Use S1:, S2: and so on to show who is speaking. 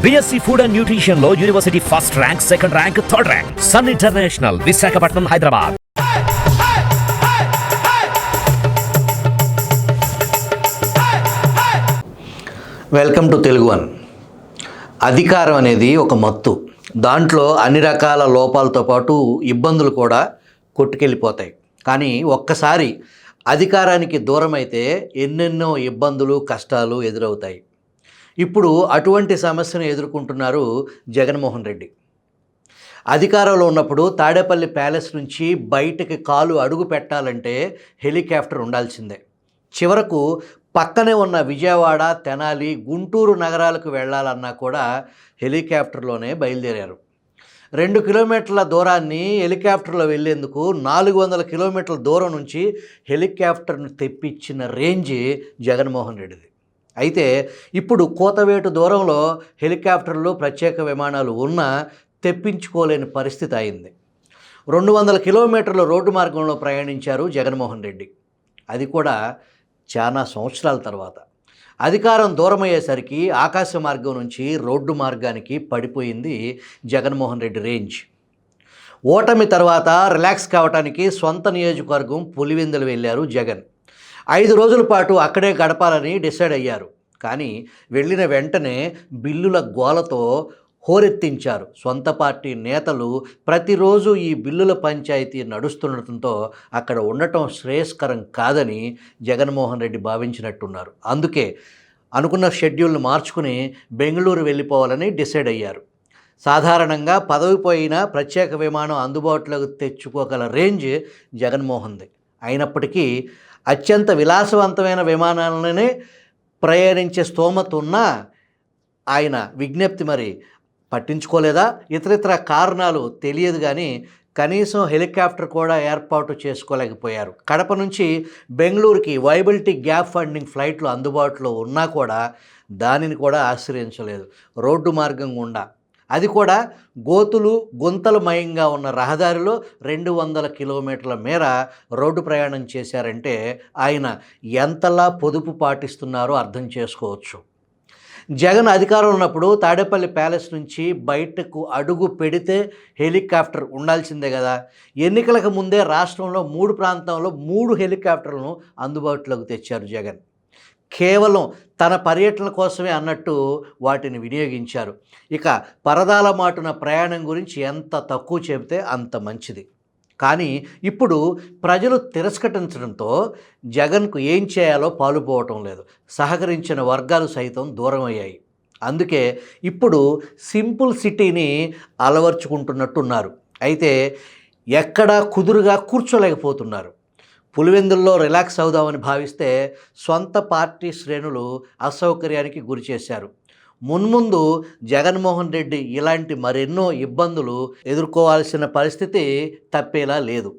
S1: BSc Food and Nutrition లో university first rank, second rank, third rank. Sun international, Visakhapatnam, Hyderabad.
S2: Welcome to Telugu one. అధికారం అనేది ఒక మత్తు. దాంట్లో అన్ని రకాల లోపాలతో పాటు ఇబ్బందులు కూడా కొట్టుకెళ్ళిపోతాయి. కానీ ఒక్కసారి అధికారానికి దూరం అయితే ఎన్నెన్నో ఇబ్బందులు, కష్టాలు ఎదురవుతాయి. ఇప్పుడు అటువంటి సమస్యను ఎదుర్కొంటున్నారు జగన్మోహన్ రెడ్డి. అధికారంలో ఉన్నప్పుడు తాడేపల్లి ప్యాలెస్ నుంచి బయటకి కాలు అడుగు పెట్టాలంటే హెలికాప్టర్ ఉండాల్సిందే. చివరకు పక్కనే ఉన్న విజయవాడ, తెనాలి, గుంటూరు నగరాలకు వెళ్ళాలన్నా కూడా హెలికాప్టర్లోనే బయలుదేరారు. 2 కిలోమీటర్ల దూరాన్ని హెలికాప్టర్లో వెళ్ళేందుకు 400 కిలోమీటర్ల దూరం నుంచి హెలికాప్టర్ను తెప్పించిన రేంజ్ జగన్మోహన్ రెడ్డిది. అయితే ఇప్పుడు కోతవేటు దూరంలో హెలికాప్టర్లు, ప్రత్యేక విమానాలు ఉన్నా తెప్పించుకోలేని పరిస్థితి అయింది. 200 కిలోమీటర్ల రోడ్డు మార్గంలో ప్రయాణించారు జగన్మోహన్ రెడ్డి. అది కూడా చాలా సంవత్సరాల తర్వాత. అధికారం దూరమయ్యేసరికి ఆకాశ మార్గం నుంచి రోడ్డు మార్గానికి పడిపోయింది జగన్మోహన్ రెడ్డి రేంజ్. ఓటమి తర్వాత రిలాక్స్ కావడానికి సొంత నియోజకవర్గం పులివెందులు వెళ్ళారు జగన్. 5 రోజుల పాటు అక్కడే గడపాలని డిసైడ్ అయ్యారు. కానీ వెళ్ళిన వెంటనే బిల్లుల గోలతో హోరెత్తించారు. సొంత పార్టీ నేతలు ప్రతిరోజు ఈ బిల్లుల పంచాయతీ నడుస్తుండటంతో అక్కడ ఉండటం శ్రేయస్కరం కాదని జగన్మోహన్ రెడ్డి భావించినట్టున్నారు. అందుకే అనుకున్న షెడ్యూల్ను మార్చుకుని బెంగళూరు వెళ్ళిపోవాలని డిసైడ్ అయ్యారు. సాధారణంగా పదవి పోయినా ప్రత్యేక విమానం అందుబాటులోకి తెచ్చుకోగల రేంజ్ జగన్మోహన్ది. అయినప్పటికీ అత్యంత విలాసవంతమైన విమానాలనే ప్రయాణించే స్తోమత ఉన్న ఆయన విజ్ఞప్తి మరి పట్టించుకోలేదా? ఇతరితర కారణాలు తెలియదు, కానీ కనీసం హెలికాప్టర్ కూడా ఏర్పాటు చేసుకోలేకపోయారు. కడప నుంచి బెంగళూరుకి వైబిలిటీ గ్యాప్ ఫండింగ్ ఫ్లైట్లు అందుబాటులో ఉన్నా కూడా దానిని కూడా ఆశ్రయించలేదు. రోడ్డు మార్గం గుండా, అది కూడా గోతులు, గుంతలు మయంగా ఉన్న రహదారిలో 200 కిలోమీటర్ల మేర రోడ్డు ప్రయాణం చేశారంటే ఆయన ఎంతలా పొదుపు పాటిస్తున్నారో అర్థం చేసుకోవచ్చు. జగన్ అధికారంలో ఉన్నప్పుడు తాడేపల్లి ప్యాలెస్ నుంచి బయటకు అడుగు పెడితే హెలికాప్టర్ ఉండాల్సిందే కదా. ఎన్నికలకు ముందే రాష్ట్రంలో 3 ప్రాంతాల్లో 3 హెలికాప్టర్లను అందుబాటులోకి తెచ్చారు జగన్. కేవలం తన పర్యటన కోసమే అన్నట్టు వాటిని వినియోగించారు. ఇక పరదాల మాటున ప్రయాణం గురించి ఎంత తక్కువ చెబితే అంత మంచిది. కానీ ఇప్పుడు ప్రజలు తిరస్కరించడంతో జగన్కు ఏం చేయాలో పాలుపోవటం లేదు. సహకరించిన వర్గాలు సైతం దూరం అయ్యాయి. అందుకే ఇప్పుడు సింపుల్ సిటీని అలవర్చుకుంటున్నట్టున్నారు. అయితే ఎక్కడా కుదురుగా కూర్చోలేకపోతున్నారు. పులివెందుల్లో రిలాక్స్ అవుదామని భావిస్తే సొంత పార్టీ శ్రేణులు అసౌకర్యానికి గురి చేశారు. మున్ముందు జగన్మోహన్ రెడ్డి ఇలాంటి మరెన్నో ఇబ్బందులు ఎదుర్కోవాల్సిన పరిస్థితి తప్పేలా లేదు.